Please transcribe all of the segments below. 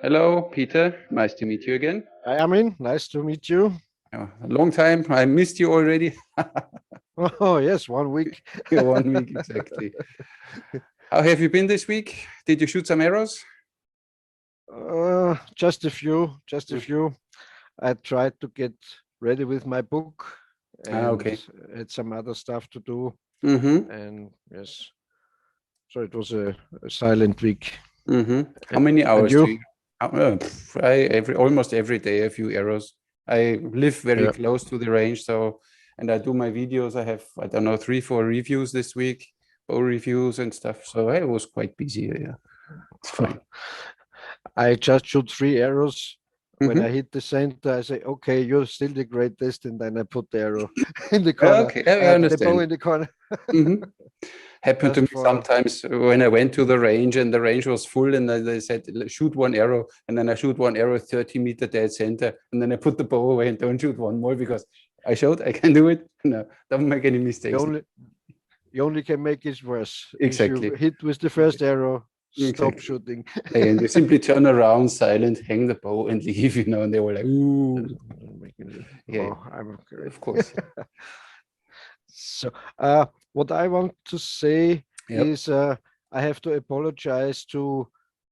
Hello, Peter. Nice to meet you again. Hi, Armin. Nice to meet you. A long time. I missed you already. Oh, yes, 1 week. 1 week exactly. How have you been this week? Did you shoot some arrows? Just a few, just a Mm. few. I tried to get ready with my book and Okay. had some other stuff to do. Mm-hmm. And yes, so it was a silent week. Mm-hmm. How And, many and hours do you? you? Almost every day a few arrows. I live very Yeah. close to the range, so and I do my videos. I have, I don't know, 3, 4 reviews this week, bow reviews and stuff. So I was quite busy. Yeah, it's fine. I just shoot 3 arrows. When I Mm-hmm. hit the center, I say, okay, you're still the greatest. And then I put the arrow in the corner, Okay, I the bow understand. in the corner, Mm-hmm. Happened to just me for, sometimes when I went to the range and the range was full and they said shoot one arrow and then I shoot one arrow 30-meter dead center and then I put the bow away and don't shoot one more because I showed I can do it. No, don't make any you mistakes. only, you only can make it worse. If you Exactly. hit with the first arrow, stop Exactly. shooting. And you simply turn around, silent, hang the bow and leave, and they were like, ooh, yeah, Oh, I'm okay. of course. So, what I want to say Yep. is, I have to apologize to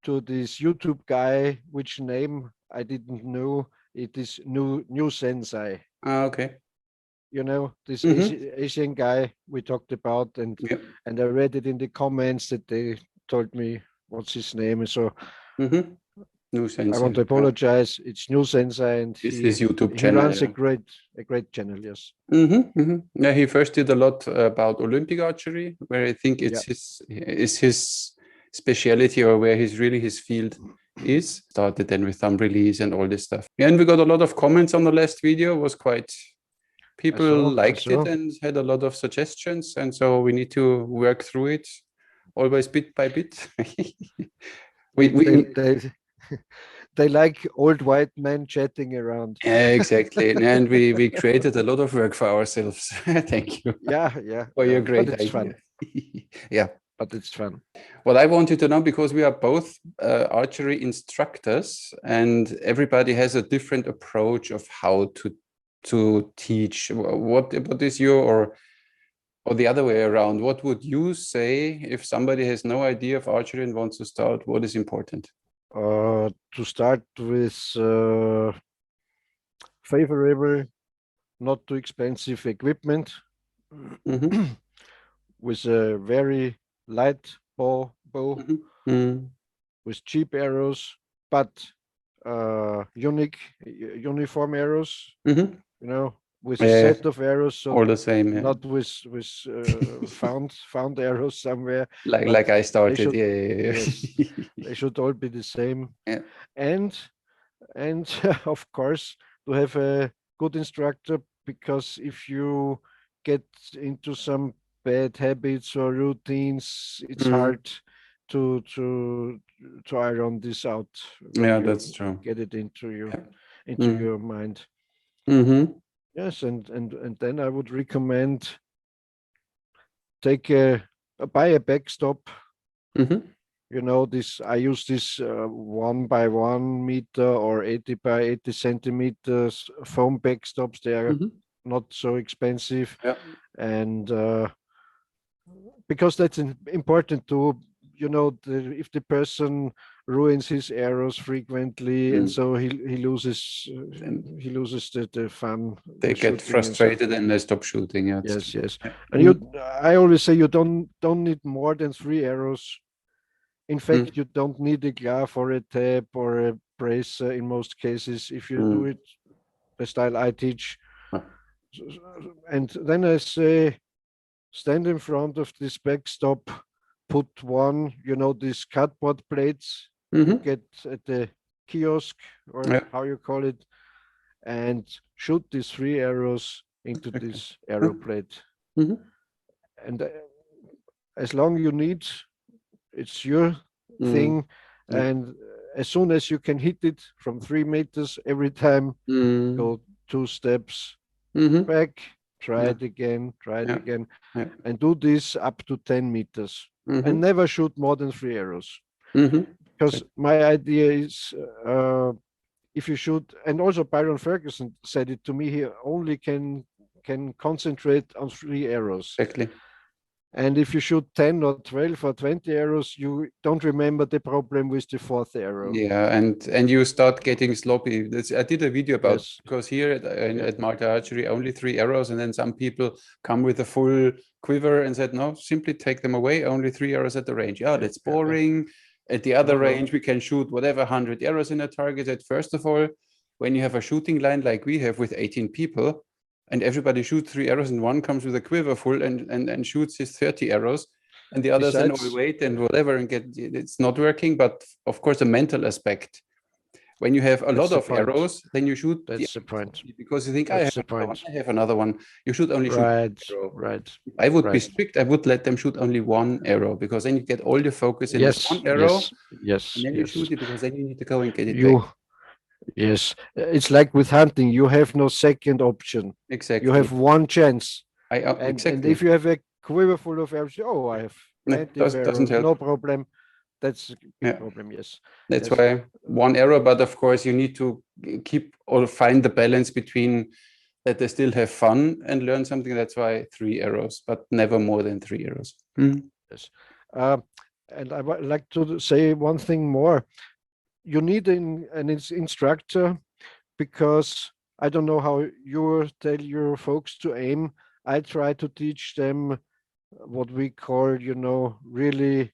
this YouTube guy, which name I didn't know. It is New Sensei. Okay. This Mm-hmm. Asian guy we talked about, Yep. and I read it in the comments that they told me what's his name, and so Mm-hmm. No I sense. want to apologize. It's New Sensei, and This he is YouTube he channel. runs Yeah. a great channel. Yes. Yeah, he first did a lot about Olympic archery, where I think Yeah. it's his speciality or where his field is. Started then with thumb release and all this stuff. Yeah, and we got a lot of comments on the last video. It was quite I people saw. I liked it saw. and had a lot of suggestions, and so we need to work through it, always bit by bit. we They they we they, they like old white men chatting around. Yeah, exactly, and we created a lot of work for ourselves. Thank you Yeah, yeah, for yeah. your But great it's idea. fun. Yeah. But it's fun. What I wanted to know, because we are both archery instructors, and everybody has a different approach of how to teach. What is your or the other way around? What would you say if somebody has no idea of archery and wants to start? What is important? To start with, favorable, not too expensive equipment, Mm-hmm. with a very light bow Mm-hmm. Mm-hmm. with cheap arrows, but unique uniform arrows. Mm-hmm. With a Yeah, set of arrows, so all the same. Yeah. not with found arrows somewhere, but Like I they started. should, Yeah, yeah, yes, yeah. they should all be the same. Yeah. And and of course, to have a good instructor, because if you get into some bad habits or routines, it's Mm. hard to to to iron this out when Yeah, you that's true. get it into Yeah. Mm. your mind. Mm-hmm. Yes, and then I would recommend take a buy a backstop. Mm-hmm. This I use this 1 by 1 meter or 80 by 80 centimeters foam backstops. They are Mm-hmm. not so expensive, Yeah. and because that's important too. If the person ruins his arrows frequently, and Mm. so And he loses the fun they with get shooting, and so. frustrated and they stop shooting. Yeah, it's Yes, true. yes. Yeah. And Mm. I always say you don't need more than 3 arrows. In Mm. fact, you don't need a glove or a tab or a bracer in most cases if you do Mm. it the style I teach. Ah. And then I say, stand in front of this backstop, put one, these cardboard plates you Mm-hmm. get at the kiosk, or Yeah. how you call it, and shoot these 3 arrows into Okay. this arrow plate. Mm-hmm. And as long you need, it's your Mm. thing. Yeah. And as soon as you can hit it from 3 meters every time, Mm. go 2 steps Mm-hmm. back, try Yeah. it again, Yeah. Yeah. and do this up to 10 meters. And Mm-hmm. never shoot more than 3 arrows. Mm-hmm. because my idea is if you shoot, and also Byron Ferguson said it to me, he only can concentrate on 3 arrows. Exactly. And if you shoot 10 or 12 or 20 arrows, you don't remember the problem with the 4th arrow. Yeah, and you start getting sloppy. I did a video about because here at Malta Archery only 3 arrows, and then some people come with a full quiver and said, no, simply take them away. Only 3 arrows at the range. Yeah, that's boring. At the other range, we can shoot whatever 100 arrows in a target. At first of all, when you have a shooting line like we have with 18 people, and everybody shoots 3 arrows, and one comes with a quiver full and shoots his 30 arrows, and the others then all wait and whatever and it's not working. But of course, the mental aspect. When you have a lot of arrows, then you shoot. That's the point. Because you think, I have another one. You should only shoot one arrow. Right. If I would be strict, I would let them shoot only 1 arrow, because then you get all the focus in this 1 arrow. Yes. And then you shoot it, because then you need to go and get it back. Yes. It's like with hunting. You have no second option. Exactly. You have one chance. Exactly. And if you have a quiver full of arrows, I have plenty of arrows, no problem. That's a big problem, yes. That's why 1 arrow, but of course you need to keep or find the balance between that they still have fun and learn something. That's why 3 arrows, but never more than 3 arrows. Yes. And I would like to say one thing more. You need an instructor, because I don't know how you tell your folks to aim. I try to teach them what we call, really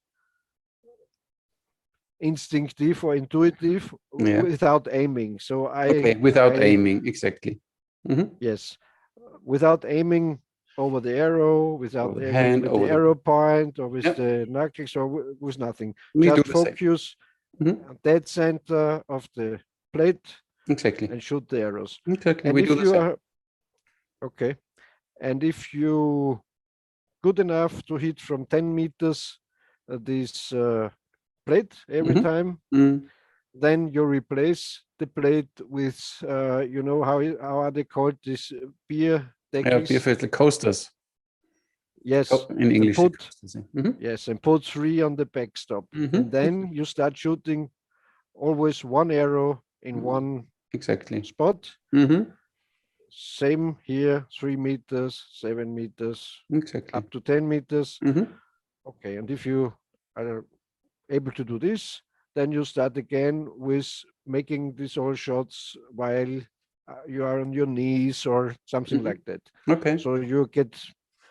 instinctive or intuitive without aiming. So without aiming, exactly. Yes, without aiming over the arrow, without aiming with the arrow point or with the knuckles or with nothing. Just focus on dead center of the plate. Exactly. And shoot the arrows. Exactly. And we do the same. Okay. And if you good enough to hit from 10 meters this plate every time, then you replace the plate with, how are they called? This beer deckings? Beer filter coasters. Yes. In English. Yes, and put 3 on the backstop. And then you start shooting always 1 arrow in one spot. Same here, 3 meters, 7 meters, up to 10 meters. Okay, and if you are able to do this, then you start again with making these all shots while you are on your knees or something like that. Okay. So you get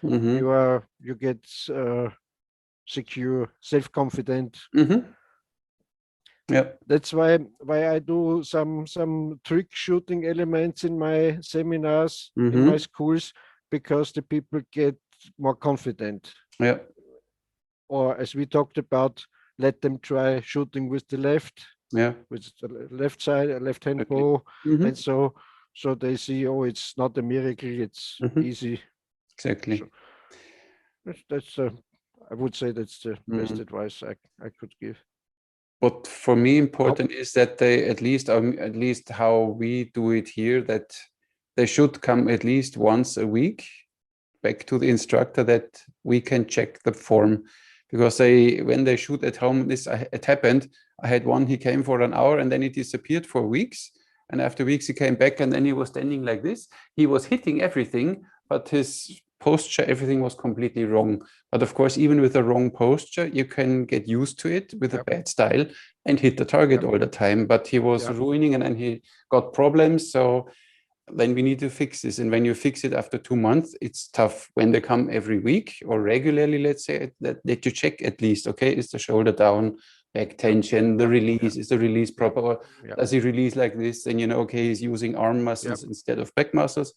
you get secure, self-confident. Yeah, that's why I do some trick shooting elements in my seminars, in my schools, because the people get more confident. Yeah. Or as we talked about, let them try shooting with the left. Yeah. With the left side, a left-hand bow, and so they see, it's not a miracle, it's easy. Exactly. So that's I would say that's the best advice I could give. What for me important is that they at least how we do it here, that they should come at least once a week back to the instructor, that we can check the form, because when they shoot at home, it happened. I had one, he came for an hour and then he disappeared for weeks, and after weeks he came back and then he was standing like this. He was hitting everything, but his posture, everything was completely wrong. But of course, even with the wrong posture, you can get used to it with a bad style and hit the target all the time. But he was ruining, and then he got problems. So then we need to fix this. And when you fix it after 2 months, it's tough. When they come every week or regularly, let's say, that you check at least, okay, is the shoulder down, back tension, the release, is the release proper? Or does he release like this? Then okay, he's using arm muscles instead of back muscles.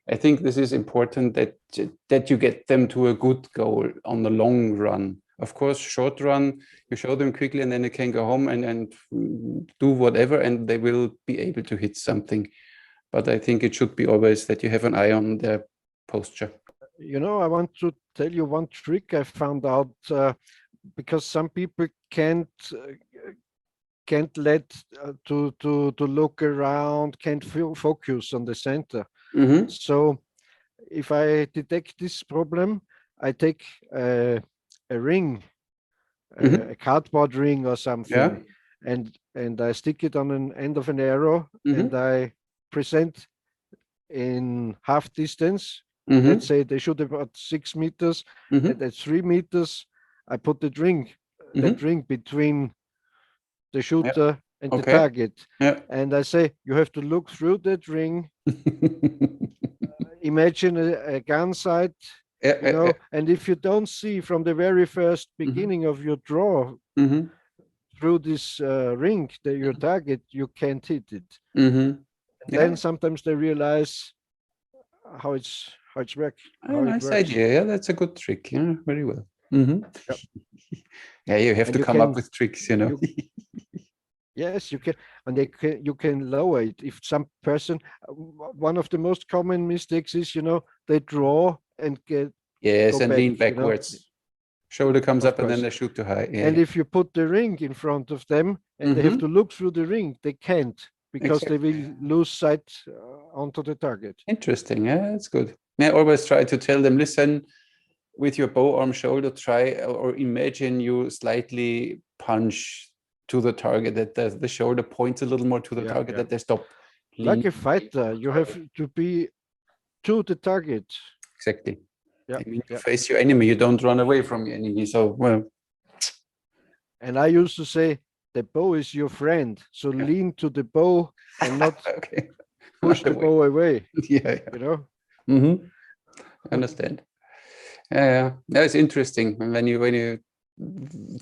I think this is important, that you get them to a good goal on the long run. Of course, short run, you show them quickly and then they can go home and do whatever, and they will be able to hit something. But I think it should be always that you have an eye on their posture. I want to tell you one trick I found out, because some people can't let to look around, can't focus on the center. So if I detect this problem, I take a ring Mm-hmm. a cardboard ring or Yeah. something, and I stick it on an end of an arrow, and Mm-hmm. I present in half distance. Let's Mm-hmm. say they shoot about 6 meters, and Mm-hmm. at 3 meters, I put that Mm-hmm. ring between the Yeah. shooter and the Okay. target. Yeah. And I say, you have to look through that ring, imagine a gun sight, Yeah. Yeah. and if you don't see from the very first Mm-hmm. beginning of your draw Mm-hmm. through this ring, your target, you can't hit it. Mm-hmm. And then Yeah. sometimes they realize how it's work, A how it nice works. idea. Yeah, that's a good trick. Yeah, very well. Mm-hmm. Yep. Yeah, you have And to come up with tricks, you know. you yes, you can, and you can lower it. If some person, one of the most common mistakes is, they draw and Yes, go and back, lean backwards. Shoulder comes of up and then course. they shoot too high. And Yeah. if you put the ring in front of them and they have Mm-hmm. to look through the ring, they can't, because they Exactly. will lose sight onto the target. Interesting. Yeah, that's good. I always try to tell them, listen, with your bow arm shoulder, try or imagine you slightly punch to the target, that the shoulder points a little more to the Yeah, target, yeah. that they stop Like a leaning fighter, to the you have target. to be to the target. Exactly. Yeah, I mean, you yeah. face your enemy, you don't run away from your enemy. So, well, And I used to say, the bow is your friend, so yeah. lean to the bow and not Okay. push Not the away. bow away. Yeah, yeah. You know. Mm-hmm. Understand. Yeah, that's interesting. And when you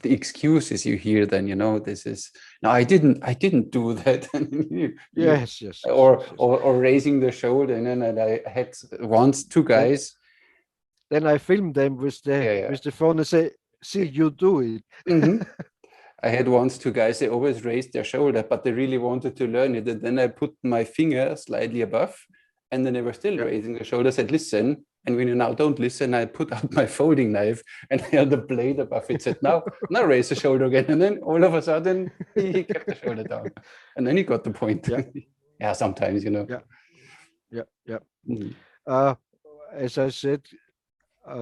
the excuses you hear, then this is no, I didn't do that. And Yes, yes, yes, or, yes, yes. or or raising the shoulder, and then I had once two Then guys. then I film them with the Yeah, yeah. phone and say, see, you do it. Hmm. I had once two guys. They always raised their shoulder, but they really wanted to learn it. And then I put my finger slightly above, and then they were still Yeah. raising the shoulder. I said, listen. And when you now don't listen, I put out my folding knife and held the blade above it. Said, now raise the shoulder again. And then all of a sudden, he kept the shoulder down. And then he got the point. Yeah, Yeah, sometimes. yeah, yeah, yeah. Mm. Uh, as I said,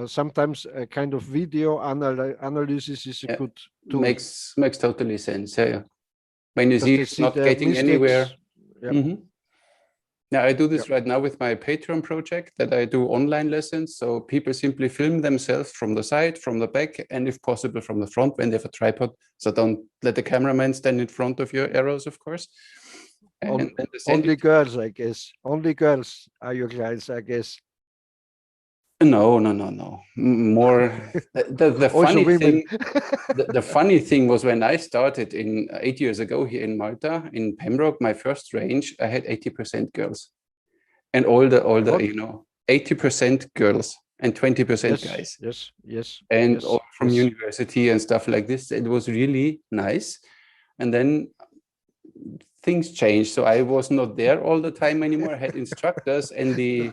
sometimes a kind of video analysis is a Yeah, good tool, makes totally sense. Yeah, yeah. When you because see they it's see not the getting mistakes. anywhere. Yeah, Mhm. Yeah, I do yeah. this right now with my Patreon project, that I do online lessons. So people simply film themselves from the side, from the back, and if possible from the front when they have a tripod. So don't let the cameraman stand in front of your arrows, of course. And On, then they send only it. girls, I guess. Only girls are your clients, I guess. No, no, no, no. More the Also funny women. thing. The funny thing was, when I started in 8 years ago here in Malta, in Pembroke, my first range, I had 80% girls, and all the What? 80% girls and 20% Yes, guys, yes, yes, and all yes, from yes. university and stuff like this. It was really nice. And then things changed. So I was not there all the time anymore. I had instructors, and the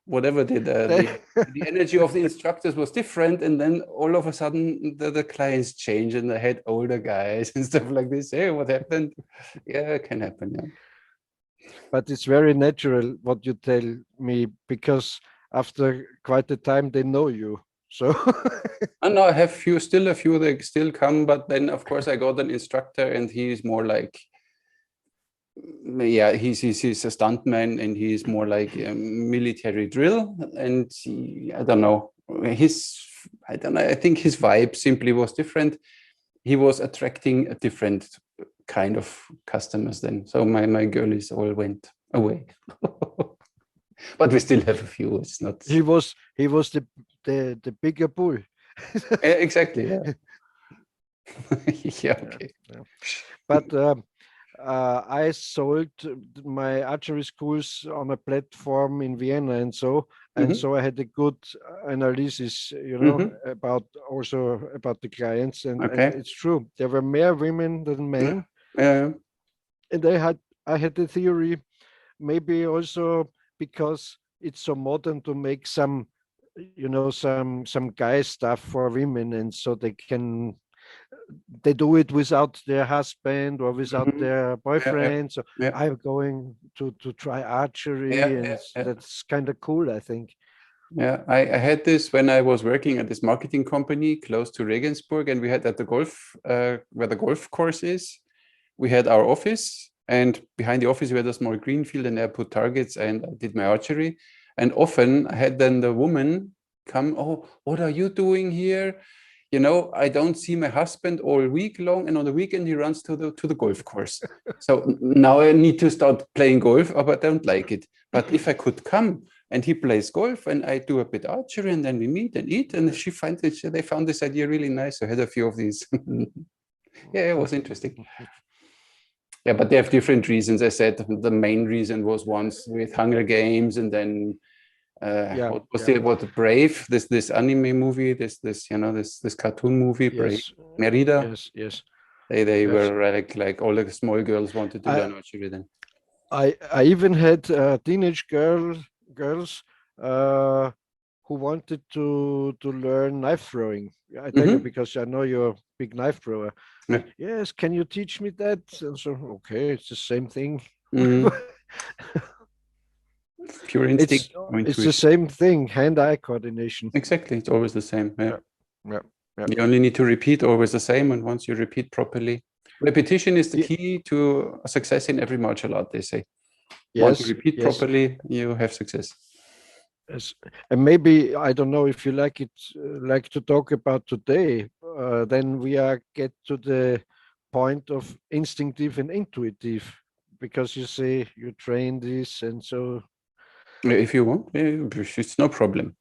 whatever They- the energy of the instructors was different, and then all of a sudden the clients changed, and I had older guys and stuff like this. Hey, what happened? Yeah, it can happen. Yeah. but it's very natural what you tell me, because after quite a time they know you. So And now I have still a few that still come, but then of course I got an instructor, and he's more like, yeah, he's a stuntman, and he's more like a military drill, and I don't know, I don't know, I think his vibe simply was different. He was attracting a different kind of customers then. So my girlies all went away. But we still have a few. It's not he was the bigger bull. exactly, yeah. Yeah, Yeah, okay. yeah. But I sold my archery schools on a platform in Vienna, and Hmm. so I had a good analysis, Hmm. about the clients, and Okay. it's true. There were more women than Yeah. men, Yeah. and I had the theory, maybe also because it's so modern to make some guy stuff for women, and so they do it without their husband or without Hmm. their Yeah. Yeah. boyfriend. So Yeah. I'm going to try archery, Yeah. and Yeah. Yeah. that's kind of cool, I think. Yeah, I had this when I was working at this marketing company close to Regensburg, and we had at the golf, where the golf course is, we had our office, and behind the office we had a small green field, and I put targets and I did my archery. And often I had then the woman come, oh, what are you doing here? You know, I don't see my husband all week long, and on the weekend he runs to the golf course. So now I need to start playing golf, but I don't like it. But if I could come and he plays golf and I do a bit archery, and then we meet and eat, and they found this idea really nice. So I had a few of these. Yeah, it was interesting. Yeah, but they have different reasons. I said the main reason was once with Hunger Games, and then what was the Brave, this anime movie, this this cartoon movie, Brave, Merida. Yes. They were like all the small girls wanted to learn archery then. I even had teenage girls who wanted to learn knife throwing. I tell you, because I know you're a big knife thrower. Yeah. Yes, can you teach me that? And so, okay, it's the same thing. Pure instinct. It's the same thing, hand-eye coordination. Exactly, it's always the same. Yeah. Yeah. You only need to repeat always the same, and once you repeat properly, repetition is the key to success in every martial art, they say. Once you repeat properly, you have success. Yes. And maybe, I don't know if you like to talk about today, then we get to the point of instinctive and intuitive, because you say you train this, and so. If you want, it's no problem.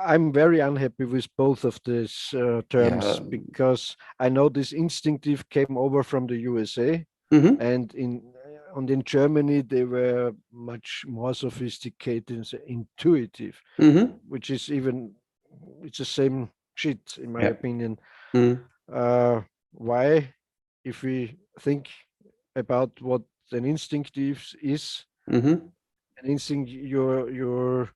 I'm very unhappy with both of these terms, because I know this instinctive came over from the USA, and in Germany they were much more sophisticated, intuitive, which is it's the same shit in my opinion. Why, if we think about what an instinctive is, an instinct you're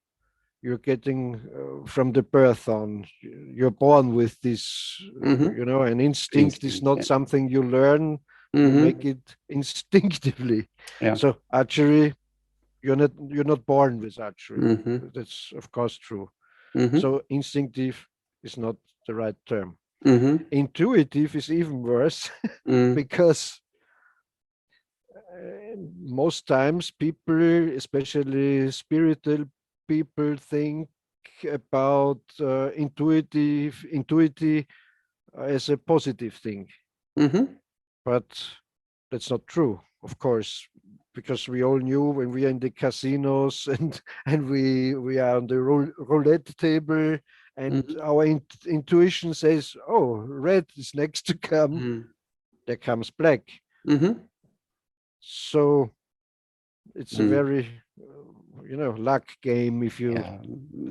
getting from the birth on. You're born with this, an instinct is not something you learn. You make it instinctively. Yeah. So archery, you're not born with archery. That's of course true. So instinctive is not the right term. Intuitive is even worse, because most times people, especially spiritual people, think about intuitive as a positive thing. But that's not true, of course, because we all knew when we are in the casinos and we are on the roulette table, and our intuition says, oh, red is next to come, there comes black. So it's a very luck game if you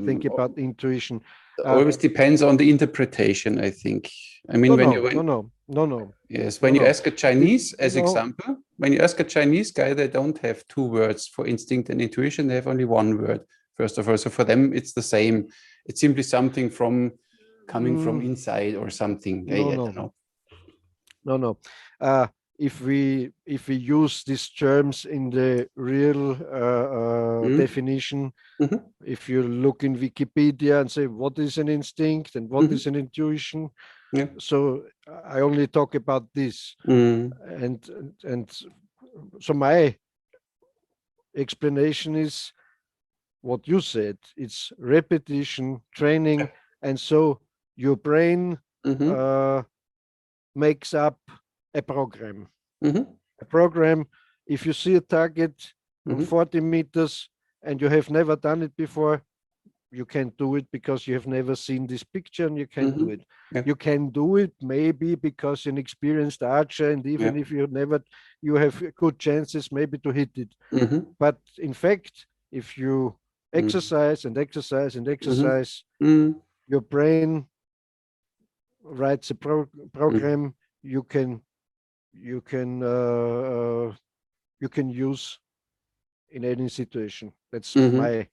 think about intuition. Always depends on the interpretation, I think. I mean, no. Yes, when you ask a Chinese, as example, when you ask a Chinese guy, they don't have two words for instinct and intuition. They have only one word, first of all. So for them, it's the same. It's simply something coming from inside or something. No. If we use these terms in the real definition, if you look in Wikipedia and say what is an instinct and what is an intuition, so I only talk about this, and so my explanation is what you said. It's repetition, training, and so your brain makes up a program. A program, if you see a target on 40 meters and you have never done it before, you can't do it because you have never seen this picture, and you can't do it. You can do it maybe because you're an experienced archer, and even if you have good chances maybe to hit it. But in fact, if you exercise and exercise and exercise, your brain writes a program you can use in any situation. That's my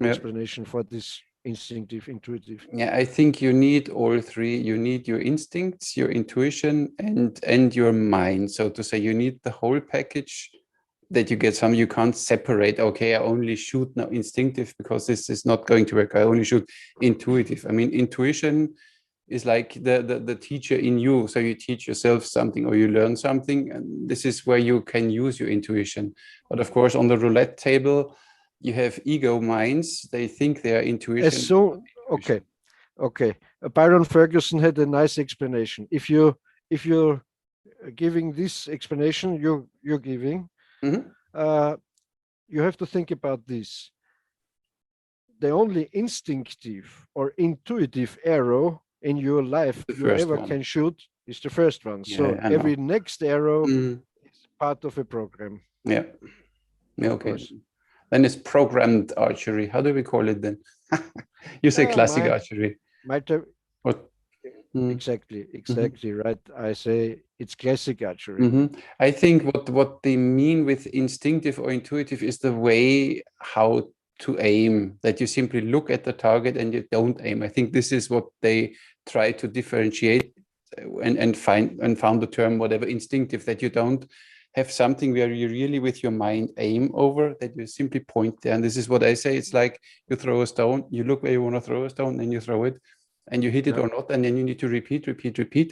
explanation for this instinctive, intuitive. Yeah, I think you need all three. You need your instincts, your intuition, and your mind. So to say, you need the whole package that you get some, you can't separate, okay, I only shoot now instinctive because this is not going to work. I only shoot intuitive. I mean, intuition is like the teacher in you. So you teach yourself something or you learn something, and this is where you can use your intuition. But of course, on the roulette table, you have ego minds. They think they are intuition. Okay. Byron Ferguson had a nice explanation. If you're giving this explanation you're giving, you have to think about this. The only instinctive or intuitive arrow in your life you ever can shoot is the first one. Yeah, so every next arrow is part of a program. Yeah. Okay. Then it's programmed archery. How do we call it then? You say classic archery. Exactly right. I say it's classic archery. I think what they mean with instinctive or intuitive is the way how to aim, that you simply look at the target and you don't aim. I think this is what they try to differentiate and found the term whatever instinctive, that you don't have something where you really with your mind aim over, that you simply point there. And this is what I say, it's like you throw a stone, you look where you want to throw a stone and you throw it and you hit it or not, and then you need to repeat,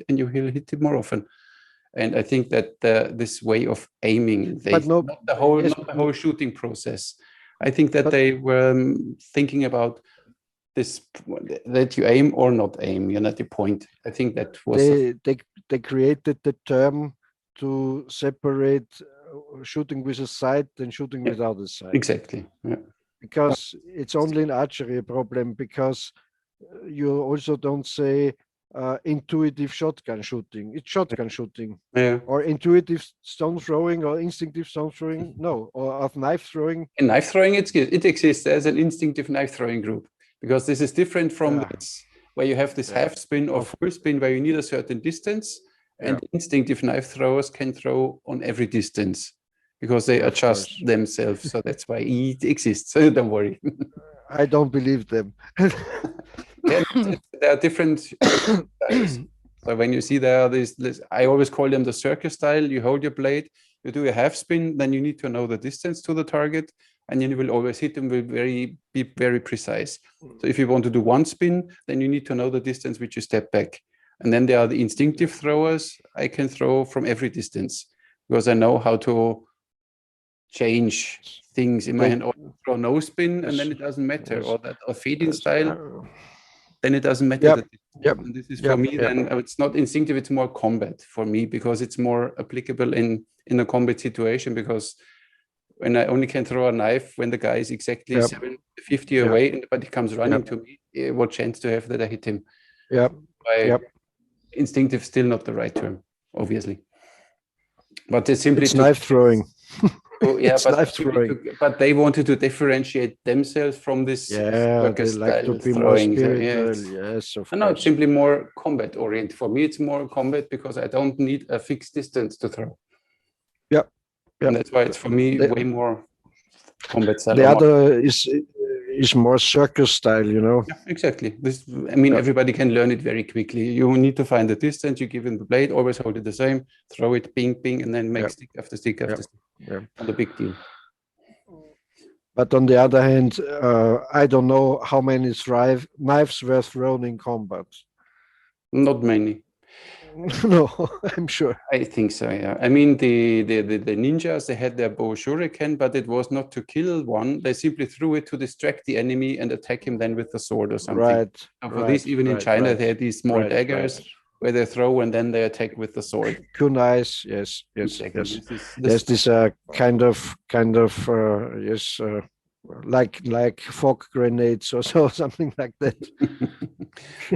and you will hit it more often. And I think that this way of aiming, not the whole shooting process. I think that they were thinking about this, that you aim or not aim, you're not the point. I think that was they created the term to separate shooting with a sight and shooting without a sight. Exactly. Yeah. Because it's only in archery a problem, because you also don't say intuitive shotgun shooting. It's shotgun shooting. Yeah. Or intuitive stone throwing or instinctive stone throwing. No. Or of knife throwing. In knife throwing, it exists as an instinctive knife throwing group, because this is different from this, where you have this half spin or full spin where you need a certain distance, and instinctive knife throwers can throw on every distance because they adjust themselves. So that's why it exists. So don't worry. I don't believe them. There are different styles. So when you see there, I always call them the circus style. You hold your blade, you do a half spin, then you need to know the distance to the target, and you will always hit them with be very precise. So if you want to do one spin, then you need to know the distance which you step back. And then there are the instinctive throwers. I can throw from every distance because I know how to change things in my hand, or throw no spin, and then it doesn't matter, or that or fading style, then it doesn't matter. And this is for me, then it's not instinctive, it's more combat for me, because it's more applicable in a combat situation, because when I only can throw a knife when the guy is exactly 750 away, but he comes running to me, what chance to have that I hit him? Instinctive still not the right term, obviously. But it's simply knife throwing. But they wanted to differentiate themselves from this. They like to be more spiritual. Yes, of course. No, it's simply more combat oriented. For me, it's more combat because I don't need a fixed distance to throw. And that's why it's for me way more combat style. The other is more circus style, you know. Yeah, exactly. Everybody can learn it very quickly. You need to find the distance, you give him the blade, always hold it the same, throw it, ping, ping, and then make stick after stick after stick. Not a big deal. But on the other hand, I don't know how many knives were thrown in combat. Not many. No, I'm sure. I think so, yeah. I mean, the ninjas, they had their bow shuriken, but it was not to kill one. They simply threw it to distract the enemy and attack him then with the sword or something. Even in China, they had these small daggers where they throw and then they attack with the sword. Kunais, yes. There's this kind of like fog grenades or so, something like that.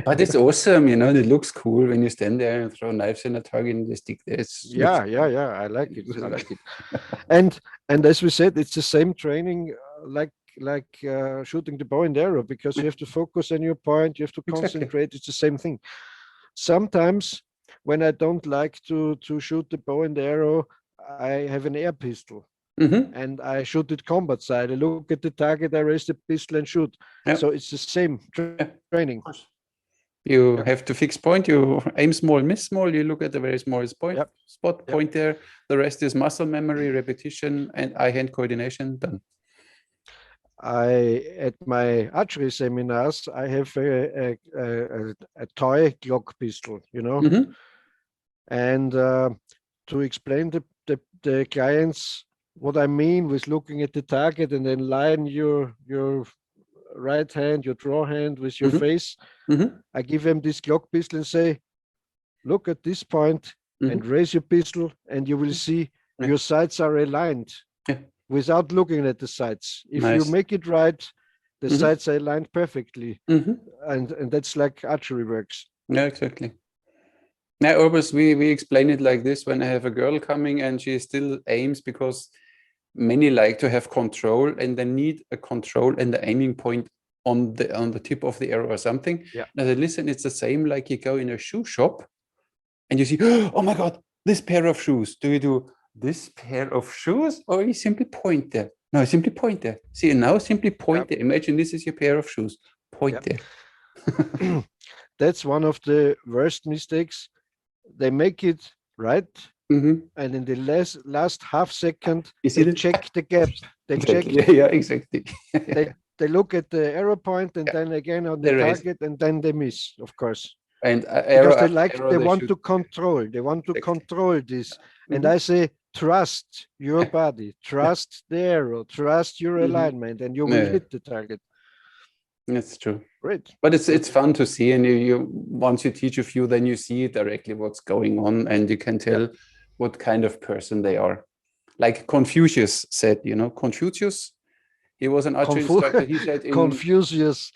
But it's awesome, it looks cool when you stand there and throw knives in a target and they stick there. I like it. And as we said, it's the same training like shooting the bow and arrow, because you have to focus on your point, you have to concentrate. It's the same thing. Sometimes when I don't like to shoot the bow and arrow, I have an air pistol. And I shoot it combat side. I look at the target, I raise the pistol and shoot. So it's the same training. You Yep. have to fix point. You aim small, miss small. You look at the very smallest point, Yep. spot, Yep. point there. The rest is muscle memory, repetition, and eye-hand coordination. Done. At my archery seminars, I have a toy Glock pistol, Mm-hmm. and to explain the clients what I mean with looking at the target and then line your right hand, your draw hand with your Mm-hmm. face. Mm-hmm. I give them this Glock pistol and say, look at this point and Mm-hmm. raise your pistol, and you will see Yeah. your sights are aligned Yeah. without looking at the sights. If you Nice. make it right, the Mm-hmm. sights are aligned perfectly. Mm-hmm. And that's like archery works. Yeah, exactly. Now, always we explain it like this when I have a girl coming and she still aims, because many like to have control and they need a control and the aiming point on the tip of the arrow or something. Yeah. And I said, listen, it's the same like you go in a shoe shop and you see, oh my God, this pair of shoes. Do you do this pair of shoes or you simply point there? No, simply point there. See, now simply point there. Imagine this is your pair of shoes. Point there. That's one of the worst mistakes. They make it right, Mm-hmm. and in the last half second, You see they that? check the gap. They Exactly. check. Yeah, exactly. They look at the arrow point and Yeah. then again on They the raise. target, and then they miss, of course, And because arrow after arrow, they they want shoot. to control. They want to Exactly. control this. And Mhm. I say, trust your Yeah. body, trust the arrow, trust your Mhm. alignment, and you will Yeah, hit the target. that's true. Great. But it's fun to see, and you once you teach a few, then you see directly what's going on, and you can tell what kind of person they are. Like Confucius said, Confucius, he was an archery instructor. He said in Confucius.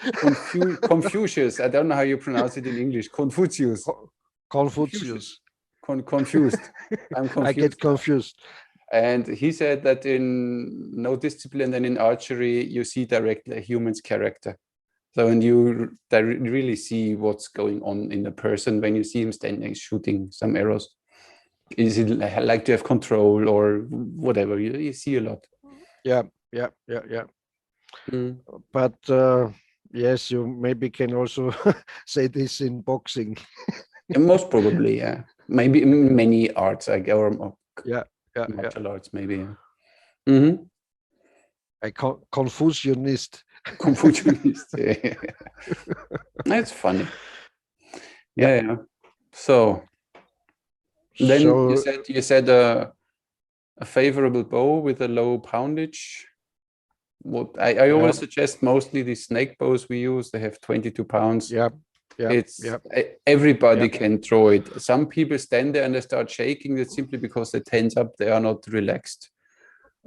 Confucius, I don't know how you pronounce it in English. Confucius. Confucius. Confused. I'm I get confused now. confused. And he said that in no discipline and in archery, you see directly a human's character. So when you really see what's going on in a person, when you see him standing shooting some arrows, is it like to have control or whatever? You see a lot. Yeah. Mm. But yes, you maybe can also say this in boxing. And most probably, yeah. Maybe in many arts, like or Yeah. martial arts, maybe. Yeah. Mm-hmm. Confucianist. Confucianist. Yeah. That's funny. Yeah. So then So you said a favorable bow with a low poundage. What I always suggest mostly the snake bows we use. They have 22 pounds. yeah. Everybody can throw it. Some people stand there and they start shaking. It's simply because they tense up. They are not relaxed.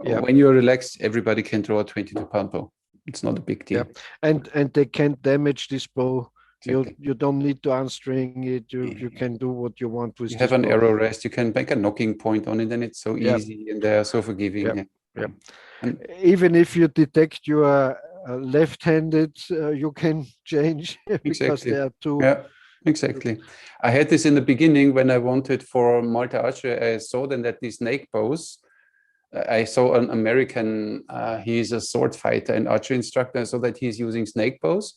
Yeah. When you're relaxed, everybody can throw a 22-pound bow. It's not a big deal. And they can't damage this bow. Exactly. You don't need to unstring it. You can do what you want with You this have an bow. arrow rest. You can make a knocking point on it, and it's so easy, and they are so forgiving. Yeah. And even if you detect you are left-handed, you can change because exactly. there are two. Yeah, exactly. I had this in the beginning when I wanted for multi-archery. I saw then that these snake bows. I saw an American. He's a sword fighter and archery instructor. I saw that he's using snake bows,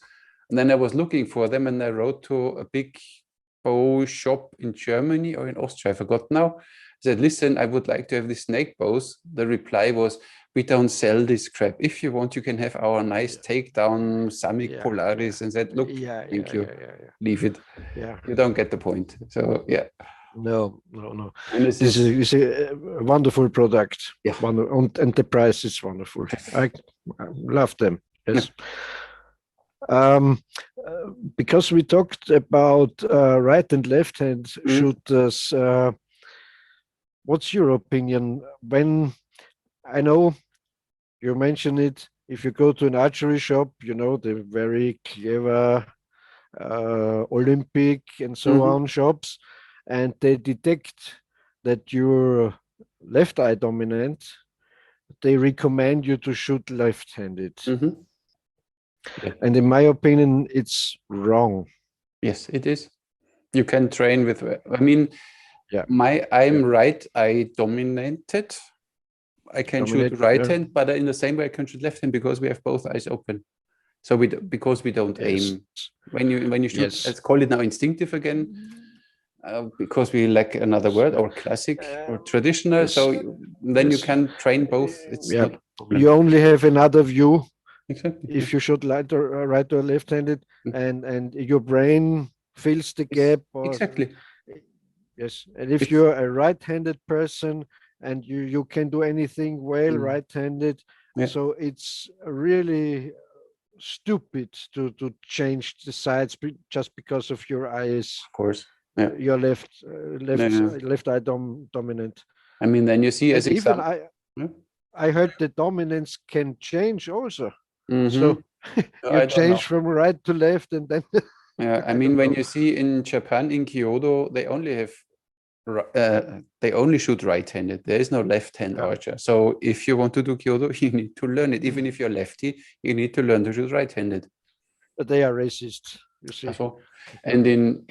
and then I was looking for them, and I wrote to a big bow shop in Germany or in Austria. I forgot now. I said, listen, I would like to have these snake bows. The reply was, we don't sell this crap. If you want, you can have our nice takedown Samick Polaris. And said, look, thank you. Leave it. Yeah. You don't get the point. So, yeah. No. And This is a wonderful product. Yeah. And the price is wonderful. I love them. Yes. Because we talked about right and left hand shooters, what's your opinion? When I know you mentioned it, if you go to an archery shop, the very clever Olympic and so on shops, and they detect that you're left eye dominant, they recommend you to shoot left-handed. Yeah. And in my opinion, it's wrong. Yes, it is. You can train with, I'm right eye dominated. I can shoot right hand, but in the same way I can shoot left hand because we have both eyes open. So because we don't aim when you shoot, let's call it now instinctive again, because we lack another word, or classic or traditional. So then you can train both. It's not a problem. You only have another view. Exactly. If you shoot right or left-handed, and your brain fills the gap. Exactly. Yes, and if you're a right-handed person and you can do anything well right-handed, so it's really stupid to change the sides just because of your eyes. Of course, your left eye dominant. I mean, then you see, as even I heard the dominance can change also. So you change from right to left, and then I mean, when you see in Japan, in Kyoto, they only have they only shoot right-handed. There is no left-hand archer. So if you want to do Kyoto, you need to learn it. Even if you're lefty, you need to learn to shoot right-handed. But they are racist, you see. And in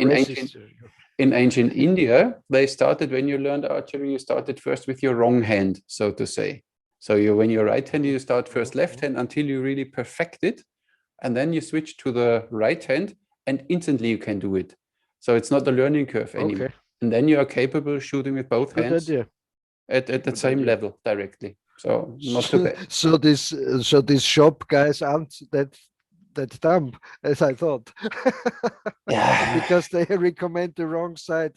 ancient India, they started, when you learned archery, you started first with your wrong hand, so to say. So when you're right-handed, you start first left hand until you really perfect it, and then you switch to the right hand, and instantly you can do it. So it's not a learning curve anymore. And then you are capable of shooting with both hands at the same level directly. So not too bad. So these shop guys aren't that dumb as I thought. Because they recommend the wrong side.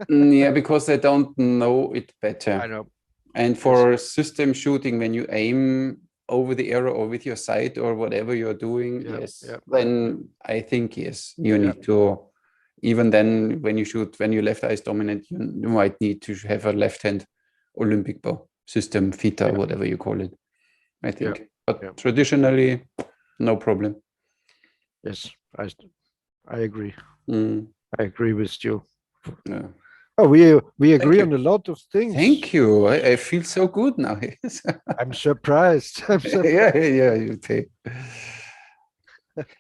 Because they don't know it better. I know. And for system shooting, when you aim over the arrow or with your sight or whatever you're doing, then I think, you need to, even then when you shoot, when your left eye is dominant, you might need to have a left-hand Olympic bow system, FITA, whatever you call it, I think. But traditionally, no problem. Yes, I agree. I agree with you. Oh, we agree on a lot of things. Thank you. I feel so good now. I'm surprised. Yeah, you take.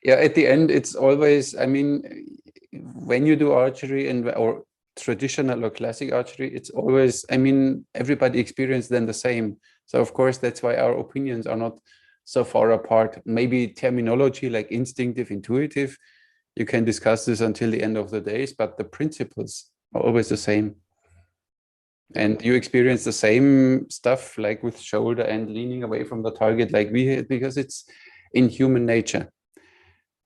At the end, it's always, I mean, when you do archery or traditional or classic archery, it's always, I mean, everybody experiences them the same. So of course, that's why our opinions are not so far apart. Maybe terminology like instinctive, intuitive, you can discuss this until the end of the days, but the principles are always the same. And you experience the same stuff like with shoulder and leaning away from the target like we had, because it's in human nature.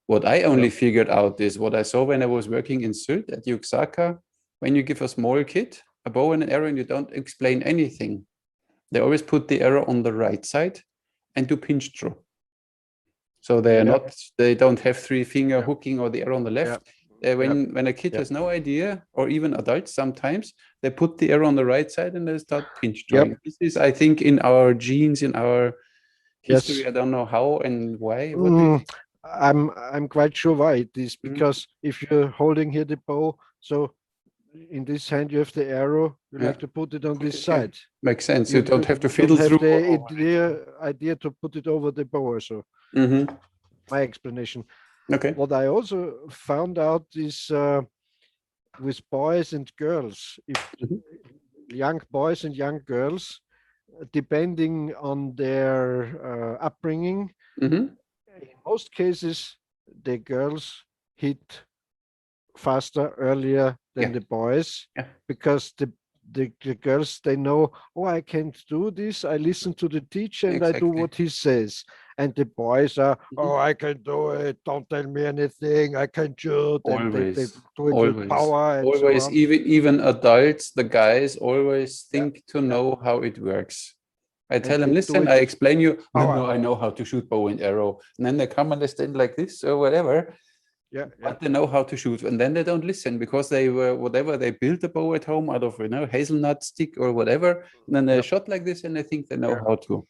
What I only figured out is what I saw when I was working in Sylt at Yuksaka. When you give a small kid a bow and an arrow and you don't explain anything, they always put the arrow on the right side and do pinch draw. So they are they don't have three-finger hooking or the arrow on the left. When a kid has no idea, or even adults sometimes, they put the arrow on the right side and they start pinch drawing. This is, I think, in our genes, in our history. I don't know how and why. What do you think? I'm quite sure why it is, because if you're holding here the bow, so in this hand you have the arrow, you like to put it on this side. Makes sense. You don't have to fiddle through. The idea to put it over the bow also. My explanation. What I also found out is with boys and girls, if young boys and young girls, depending on their upbringing, in most cases, the girls hit faster, earlier than the boys, because the girls, they know, oh, I can't do this. I listen to the teacher and I do what he says. And the boys are, oh, I can do it. Don't tell me anything. I can shoot. Always, they do it with power. And always, so on. even adults, the guys always think to know how it works. I tell them, listen, I explain you. No, I know how to shoot bow and arrow. And then they come and they stand like this or whatever. But they know how to shoot, and then they don't listen because they were whatever they built a bow at home out of hazelnut stick or whatever. And then they shot like this, and they think they know how to.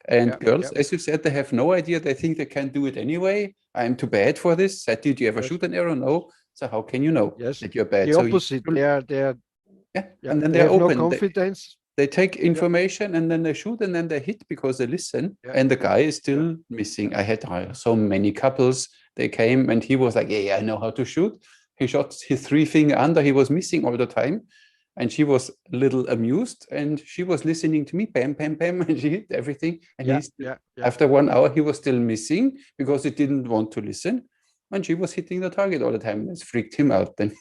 And girls, as you said, they have no idea. They think they can do it anyway. I'm too bad for this. Said, did you ever shoot an arrow? No. So how can you know that you're bad? The opposite. They're and then they they're have open. No confidence. They take information and then they shoot and then they hit because they listen. And the guy is still missing. I had so many couples. They came and he was like, yeah, I know how to shoot. He shot his three-finger under. He was missing all the time. And she was a little amused, and she was listening to me, bam, bam, bam, and she hit everything. And after 1 hour, he was still missing because he didn't want to listen. And she was hitting the target all the time. It freaked him out. Then,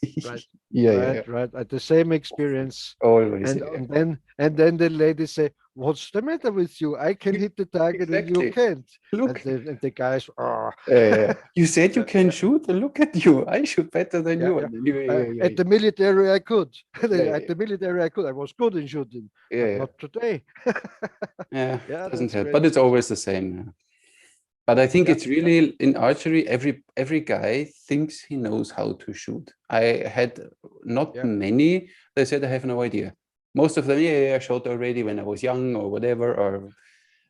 right. At the same experience, always. And then the lady say, "What's the matter with you? I can hit the target and you can't." Look, and the guys, you said you can shoot. Look at you. I shoot better than you. At the military, I could. At the military, I could. I was good in shooting, but not today. Doesn't help. But it's always the same. But I think it's really in archery, every guy thinks he knows how to shoot. I had not many. They said I have no idea. Most of them, I shot already when I was young or whatever, or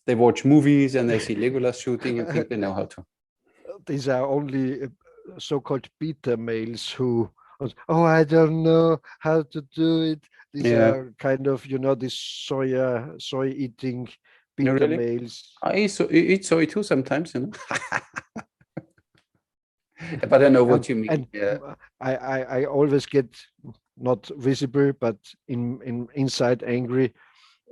they watch movies and they see Legolas shooting and think they know how to. These are only so-called beta males who, I don't know how to do it. These are kind of, these soy eating beta males. I eat soy too sometimes, But I know what you mean. I always get not visible, but inside angry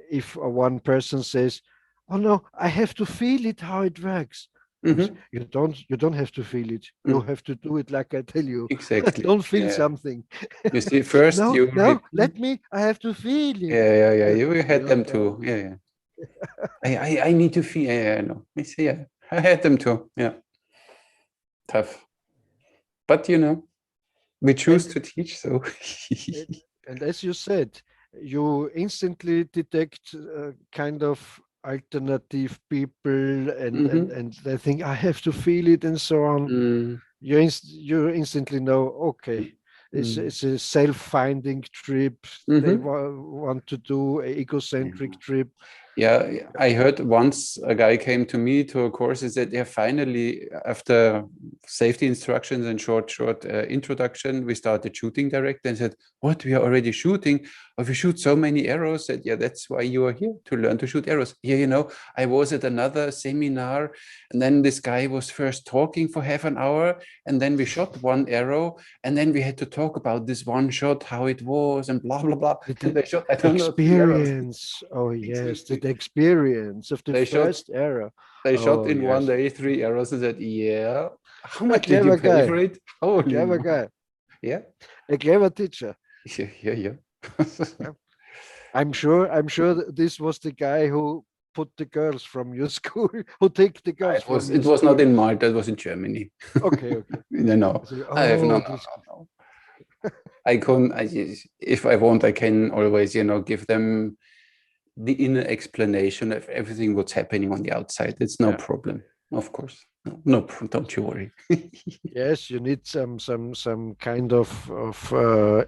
if one person says, "Oh no, I have to feel it how it works." You don't have to feel it. You have to do it like I tell you. Exactly. Don't feel something. You see, first let me. I have to feel it. Yeah. You had them too. Yeah. I need to feel. Yeah, I know. I had them too. Yeah. Tough. But we choose to teach, so. And as you said, you instantly detect kind of alternative people, and they think I have to feel it and so on. You instantly know, okay, it's a self-finding trip. They want to do an egocentric trip. Yeah, I heard once a guy came to me to a course and said, finally, after safety instructions and short introduction, we started shooting direct, and said, what, we are already shooting? Oh, we shoot so many arrows. Said, that's why you are here, to learn to shoot arrows. I was at another seminar, and then this guy was first talking for half an hour, and then we shot one arrow, and then we had to talk about this one shot, how it was, and blah, blah, blah. And they shot, experience. Oh, yes, the experience of the first arrow. They shot in 1 day 3 arrows and said, how much did you pay for it? Clever guy. Yeah. A clever teacher. Yeah. I'm sure that this was the guy who put the girls from your school, who take the girls from your school. It was not in Malta, it was in Germany. Okay. No. I have no. I can, if I want, I can always, give them the inner explanation of everything what's happening on the outside. It's no problem, of course. No, don't you worry. Yes, you need some kind of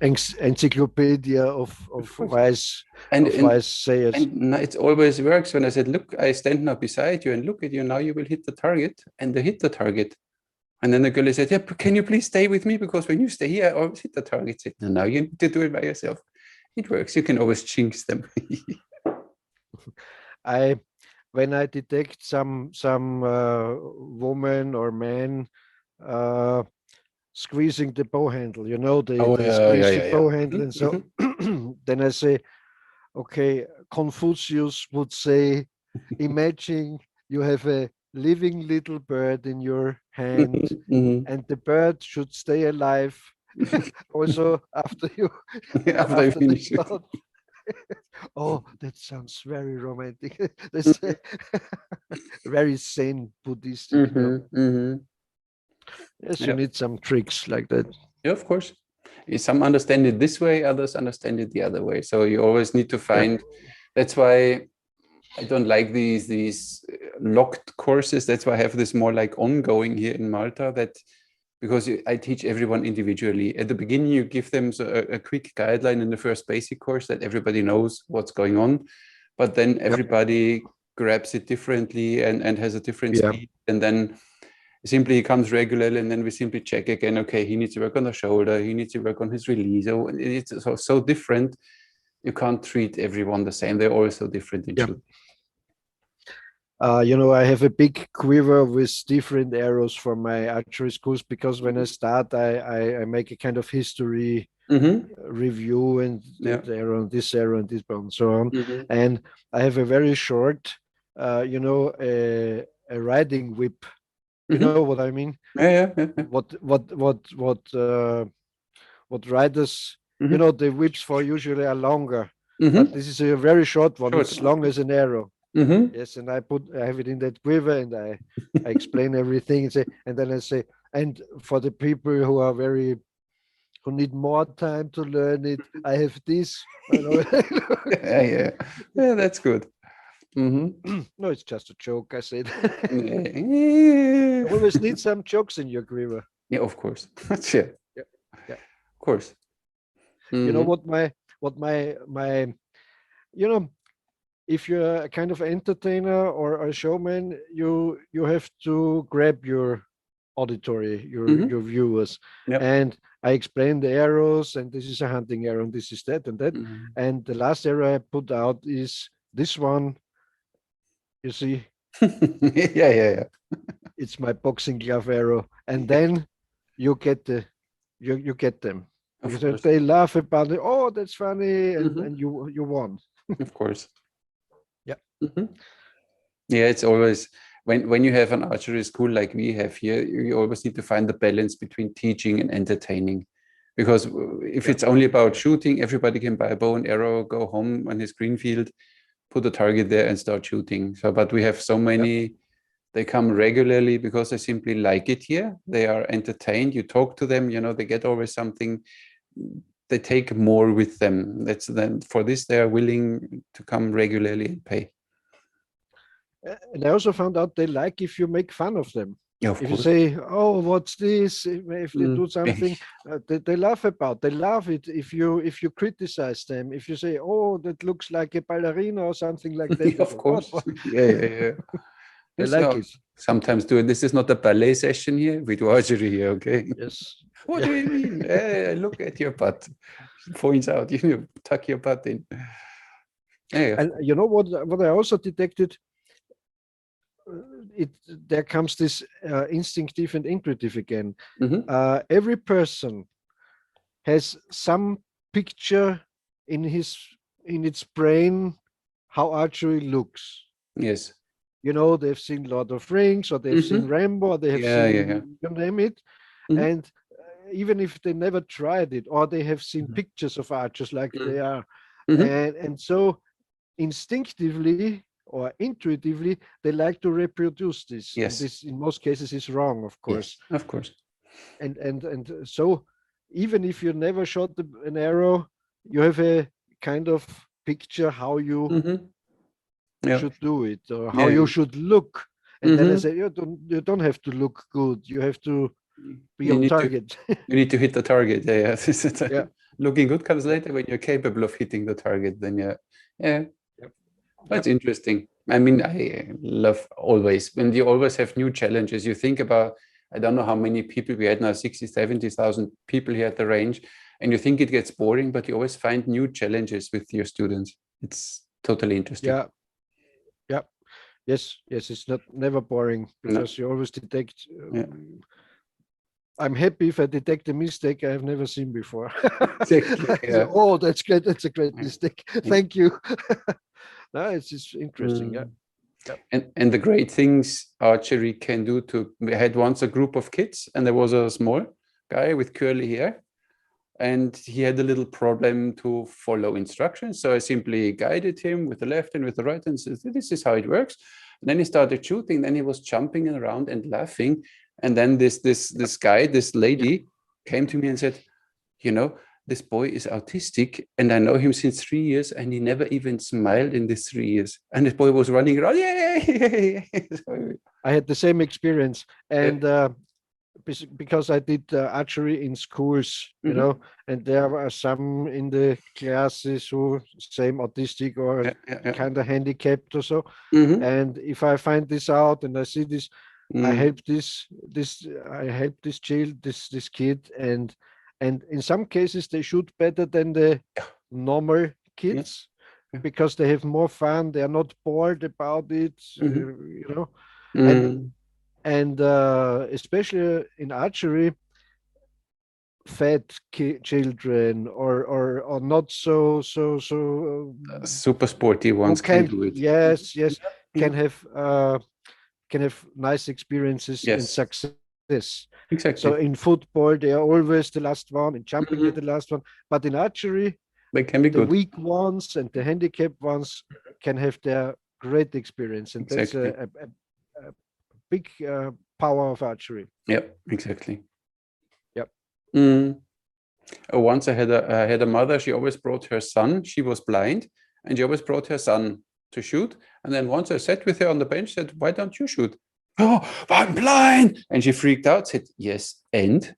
encyclopedia of wise sayers. And it always works when I said, look, I stand now beside you and look at you. Now you will hit the target, and they hit the target. And then the girl said, can you please stay with me? Because when you stay here, I always hit the target. I said, no, you need to do it by yourself. It works. You can always jinx them. When I detect some woman or man squeezing the bow handle, they squeeze the bow handle, and so then I say, okay, Confucius would say, imagine you have a living little bird in your hand, and the bird should stay alive also after you finish it. Oh, that sounds very romantic. That's very Zen Buddhist. Yes, you need some tricks like that. Yeah, of course. Some understand it this way, others understand it the other way. So you always need to find. That's why I don't like these locked courses. That's why I have this more like ongoing here in Malta, because I teach everyone individually. At the beginning, you give them a quick guideline in the first basic course that everybody knows what's going on, but then everybody grabs it differently and has a different speed. And then simply he comes regularly, and then we simply check again, okay, he needs to work on the shoulder, he needs to work on his release. So it's so different. You can't treat everyone the same. They're all so different in shooting. I have a big quiver with different arrows for my archery schools because when I start, I make a kind of history Mm-hmm. review and Yeah. this arrow and this one and so on. Mm-hmm. And I have a very short, a riding whip. You Mm-hmm. know what I mean? Yeah, yeah, yeah, yeah. What riders, Mm-hmm. the whips for usually are longer, but Mm-hmm. this is a very short one. Short. It's long as an arrow. Mm-hmm. Yes, and I have it in that quiver, and I explain everything and say, and then I say, and for the people who need more time to learn it, I have this. Yeah, yeah. Yeah, that's good. Mm-hmm. No, it's just a joke. I said, Yeah, you always need some jokes in your quiver. yeah, of course. Yeah, Yeah, yeah. of course. You know Mm-hmm. what my you know if you're a kind of entertainer or a showman, you have to grab your auditory, Mm-hmm. your viewers. Yep. And I explain the arrows, and this is a hunting arrow, and this is that and that. Mm-hmm. And the last arrow I put out is this one. You see, Yeah, yeah, yeah. it's my boxing glove arrow. And then you get you get them Of because course. they laugh about it. Oh, that's funny, and Mm-hmm. you won. Of course. Yeah. Mm-hmm. Yeah, it's always when you have an archery school like we have here, you always need to find the balance between teaching and entertaining. Because if Yeah. it's only about Yeah. shooting, everybody can buy a bow and arrow, go home on his green field, put a target there and start shooting. So, but we have so Yeah. many, they come regularly because they simply like it here. They are entertained. You talk to them, they get always something. They take more with them. That's then for this, they are willing to come regularly and pay. And I also found out they like if you make fun of them. Yeah, of If you course. say, "Oh, what's this?" If they Mm. do something, they laugh about. They laugh it if you criticize them. If you say, "Oh, that looks like a ballerina" or something like that, Yeah, they of go, "What? course. Yeah, yeah, yeah. They Yes, like no. it." Sometimes do it. This is not a ballet session here. We do archery here, okay? Yes. What Yeah. do you mean? Look at your butt. He points out, tuck your butt in. Yeah, of And course. you know what I also detected? It There comes this instinctive and intuitive again. Hmm. Every person has some picture in his in its brain how archery looks. Yes. They've seen Lord of Rings, or they've seen Hmm. Rambo, or they have Yeah, yeah, yeah. seen, you name it. Hmm. And even if they never tried it, or they have seen pictures of archers like they Hmm. are, Hmm. and so instinctively or intuitively they like to reproduce this, and Yes. this in most cases is wrong, of course. Yes, of course. And so even if you never shot an arrow, you have a kind of picture how you Hmm. Yeah. should do it or how Yeah. you should look. And then I Hmm. say, you don't have to look good, you have to be You on need to target. you need to hit the target. Yeah, yeah. This is Yeah. looking good comes Yeah. later when you're capable of hitting the target. Then yeah, yeah. Yeah. Yeah. That's interesting. I mean, I love always when you always have new challenges. You think about, I don't know how many people we had now, 60, 70,000 people here at the range, and you think it gets boring, but you always find new challenges with your students. It's totally interesting. Yeah. Yeah. Yes. Yes. It's not never boring No, because you always detect. yeah, I'm happy if I detect a mistake I have never seen before. exactly. I say, Yeah. oh, that's great. That's a great Yeah. mistake. Yeah. Thank you. No, it's just interesting. Yeah. Mm. Yeah. And the great things archery can do to, we had once a group of kids, and there was a small guy with curly hair, and he had a little problem to follow instructions. So I simply guided him with the left and with the right and said, this is how it works. And then he started shooting. Then he was jumping around and laughing. And then this lady came to me and said, you know, this boy is autistic and I know him since 3 years and he never even smiled in these 3 years. And this boy was running around, yay! I had the same experience. Yeah. And because I did archery in schools, Mhm. and there were some in the classes who same autistic or Yeah, yeah, yeah. kind of handicapped or so. Mhm. And if I find this out and I see this, I Mm. help this child, this kid, and in some cases they shoot better than the normal Yeah, kids. because they have more fun. They are not bored about it, you know. And Mm. especially in archery, fat children or not Super sporty who ones can can, do it. yes, Mm. can have nice experiences and Yes, success. So exactly. in football, they are always the last one. In jumping, they're Mhm. the last one. But in archery, They can be the good. weak ones and the handicapped ones can have their great experience, and that's Exactly. a big power of archery. Yep, exactly. Yep. Mm. Once I had a mother, she always brought her son. She was blind, and she always brought her son to shoot. And then once I sat with her on the bench, said, "Why don't you shoot?" "Oh, I'm blind." And she freaked out, said, "Yes, and?"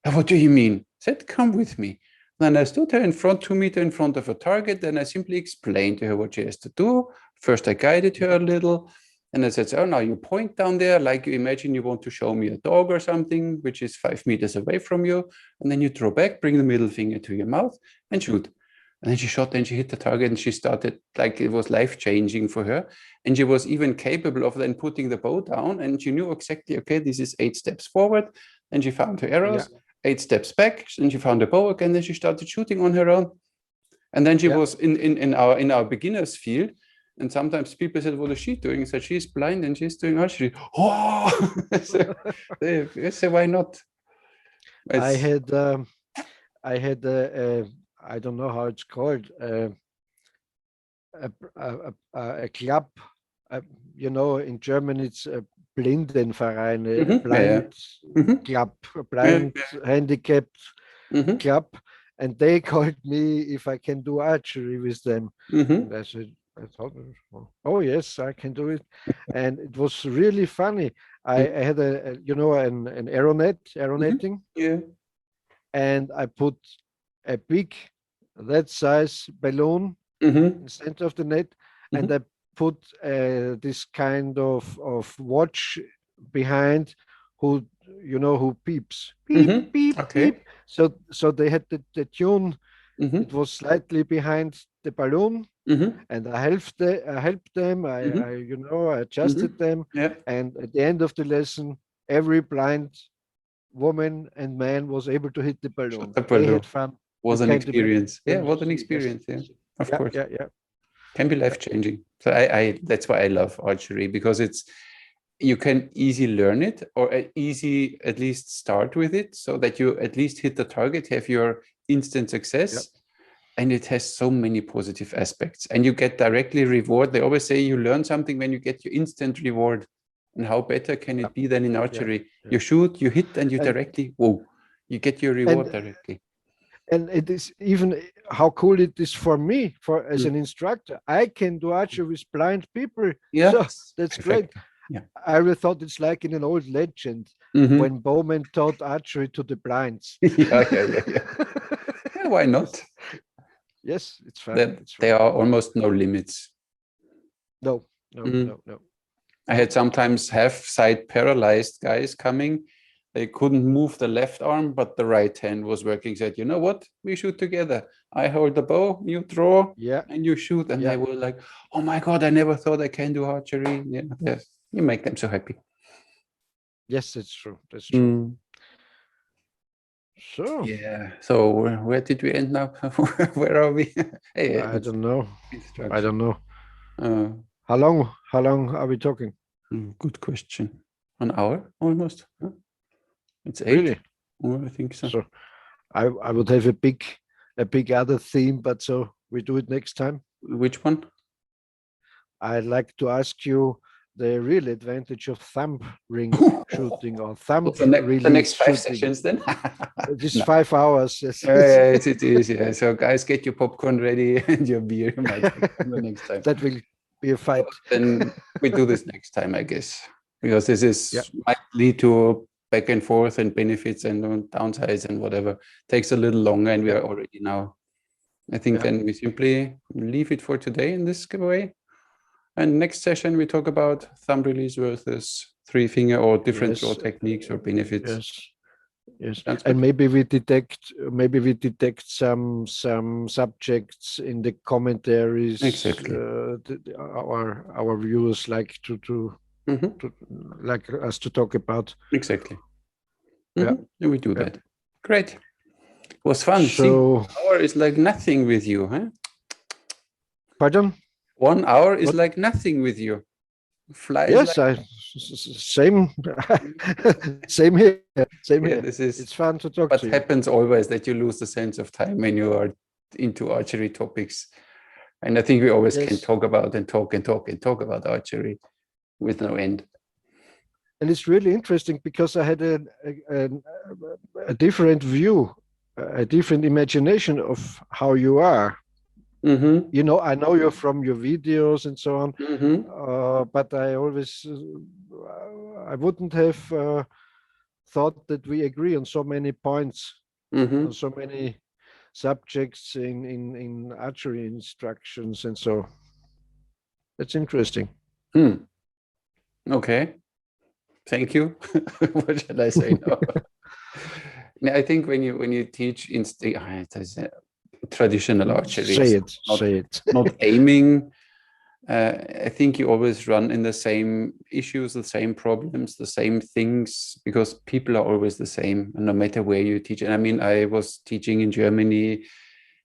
"What do you mean?" Said, "Come with me." Then I stood her in front, 2 meters in front of a target. Then I simply explained to her what she has to do. First, I guided her a little. And I said, "So now you point down there, like you imagine you want to show me a dog or something, which is 5 meters away from you. And then you draw back, bring the middle finger to your mouth and shoot." And then she shot, and she hit the target, and she started, like, it was life changing for her. And she was even capable of then putting the bow down. And she knew exactly, okay, this is 8 steps forward. And she found her Yeah. arrows, 8 steps back. And she found the bow again. Then she started shooting on her own. And then she Yeah. was in our beginners field. And sometimes people said, "What is she doing?" I said, "She's blind and she's doing archery." Oh, so they say, "Why not?" I It's had I had I don't know how it's called, a club. Uh, you know, in German it's a Blindenverein, a yeah, yeah. blind Hmm. club, a Yeah, blind handicapped hmm. club, and they called me if I can do archery with them, Hmm. and I thought, oh yes, I can do it, and it was really funny. I had you know, an arrow Hmm. netting, Yeah. and I put a big that size balloon Hmm. in the center of the net, and Hmm. I put this kind of watch behind, who, you know, who beeps, beep Hmm. beep Okay. beep. So they had the tune. It Hmm. was slightly behind the balloon, Hmm. and I helped them. I, Hmm. you know, I adjusted Hmm. them, Yeah. and at the end of the lesson, every blind woman and man was able to hit the Shot balloon. the They balloon. had fun. You Was an can't imagine. experience. Yeah, what an Yes. experience. Yeah, of Yeah, course. yeah, yeah, Can be yeah, life changing. So I that's why I love archery, because it's, you can easy learn it, or easy at least start with it, so that you at least hit the target, have your instant yeah, success. And it has so many positive aspects, and you get directly reward. They always say you learn something when you get your instant reward. And how better can yeah, it be than in yeah, archery? yeah. You shoot, you hit, and you And directly, whoa, you get your reward and directly. and it is even how cool it is for me, for as Mm. an instructor. I can do archery with blind people, so Yes, that's great. perfect. Yeah. I really thought it's like in an old legend Hmm. when Bowman taught archery to the blinds. Yeah, yeah, yeah, yeah. Yeah, why not? Yes, it's fun. That It's fun. there are almost no limits. No, no, Mm. no, no. I had sometimes half side paralyzed guys coming. They couldn't move the left arm, but the right hand was working. Said, "You know what? We shoot together. I hold the bow, you draw, Yeah, and you shoot." And they yeah. were like, "Oh my God, I never thought I can do archery." Yeah, yes. You make them so happy. Yes, that's true. That's true. Mm. So Yeah. So where did we end up? Where are we? Hey, I it's don't know. I instruction. don't know. Uh, How long are we talking? Good question. An hour almost? Huh? It's eight? Really? Oh, I think so. So I would have a big other theme, but so we do it next time. Which one? I'd like to ask you the real advantage of thumb ring shooting or thumb The release next five shooting. sessions then? This No. 5 hours. Yes, Yes, it is. Yeah. So guys, get your popcorn ready and your beer. You might take the next time. that will be a So fight. then we do this next time, I guess, because this Yeah, is might lead to back and forth and benefits and downsides and whatever. Takes a little longer, and we yeah, are already now. I think yeah. then we simply leave it for today in this giveaway. And next session, we talk about thumb release versus three finger, or different throw Yes, techniques or benefits. yes. Yes, Sounds and good. maybe we detect some subjects in the commentaries. Exactly. Our viewers like to like us to talk about. Exactly. Yeah, We do yeah. that. Great. It was fun. See, So, 1 hour is like nothing with you, huh? pardon? 1 hour is What? like nothing with you. Flies Yes, like same, same here, same yeah, here. this is It's fun to talk what to you. happens always, that you lose the sense of time when you are into archery topics. And I think we always can Yes, talk about and talk and talk and talk about archery with no end. and it's really interesting because I had a different view, a different imagination of how you are. Mm-hmm. You know, I know you from your videos and so on, Mm-hmm. but I wouldn't have thought that we agree on so many points, on Mm-hmm. so many subjects in archery instructions, and so that's interesting. Hmm. Okay. Thank you. What shall I say now? No, I think when you teach traditional archery, Say so it, say it. not aiming, I think you always run in the same issues, the same problems, the same things, because people are always the same, and no matter where you teach. And I mean, I was teaching in Germany,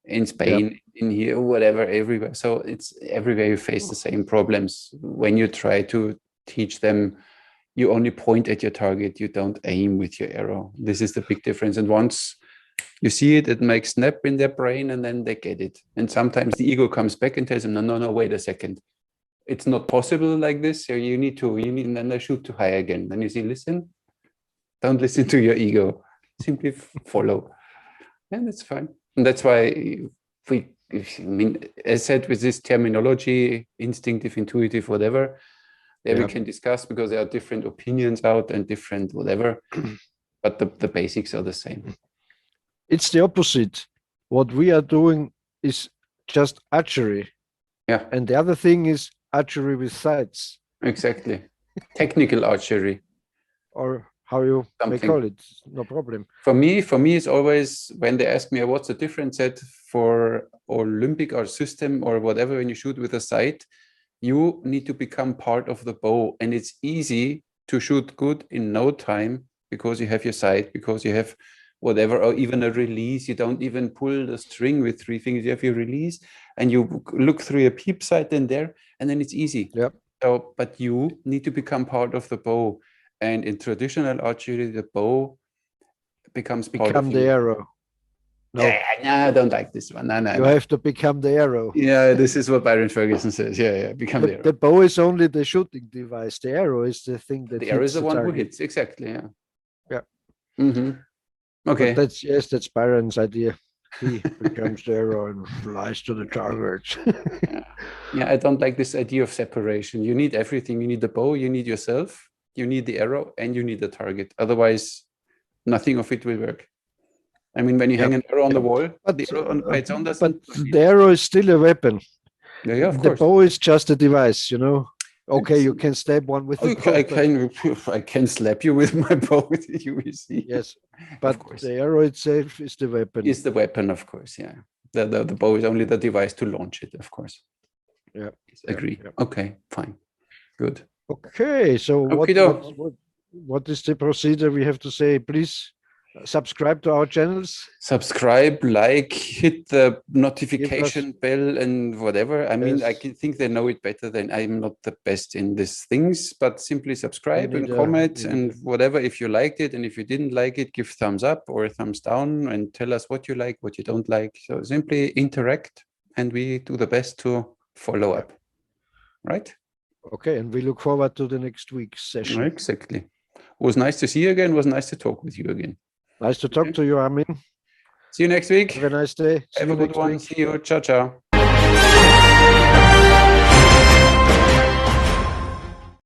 in Yeah, Spain, in here, whatever, everywhere. So it's everywhere you face the same problems. When you try to teach them, you only point at your target, you don't aim with your arrow. This is the big difference. And once you see it, it makes snap in their brain, and then they get it. And sometimes the ego comes back and tells them, no, wait a second. It's not possible like this. So and then they shoot too high again. Then you see, don't listen to your ego. Simply follow. And it's fine. And that's why as said, with this terminology, instinctive, intuitive, whatever, there we yeah. can discuss, because there are different opinions out and different whatever, but the basics are the same. It's the opposite. What we are doing is just archery, Yeah, and the other thing is archery with sights, exactly. Technical archery, or how you may something. call it. No problem. For me, it's always when they ask me what's the difference set for Olympic or system or whatever, when you shoot with a sight, you need to become part of the bow. And it's easy to shoot good in no time because you have your sight, because you have whatever, or even a release. You don't even pull the string with 3 fingers. You have your release and you look through your peep sight and then it's easy. Yeah. So, but you need to become part of the bow. And in traditional archery, the bow becomes part of Become the you. arrow. No, I don't like this one. No, you have to become the arrow. Yeah, this is what Byron Ferguson says. Yeah, become the arrow. The bow is only the shooting device. The arrow is the thing that The arrow is hits the the one who target. hits. Exactly. Yeah. Yeah. Mm-hmm. Okay. But that's Byron's idea. He becomes the arrow and flies to the target. Yeah, I don't like this idea of separation. You need everything. You need the bow, you need yourself, you need the arrow, and you need the target. Otherwise, nothing of it will work. I mean, when you hang an arrow on the wall, But, the arrow by its own but doesn't. the arrow is still a weapon. Yeah, of The course. bow is just a device, you know. Okay, It's, you can stab one with the bow. I can slap you with my bow. You will see. Yes, Of but course. the arrow itself is the weapon. Is the weapon, of course. Yeah. The bow is only the device to launch it, of course. Yeah. Agree. Yeah. Okay, fine. Good. Okay, so what is the procedure we have to say? Please subscribe to our channels. Subscribe, like, hit the notification bell and whatever. I mean, Yes. I think they know it better than I'm not the best in these things, but simply subscribe and neither, comment me and neither. whatever. If you liked it, and if you didn't like it, give thumbs up or thumbs down and tell us what you like, what you don't like. So simply interact, and we do the best to follow up. Right? Okay, and we look forward to the next week's session. Exactly. It was nice to see you again. It was nice to talk with you again. Nice to talk to you, Armin. See you next week. Have a nice day. See Have you a good next one. week. See you. Ciao, ciao.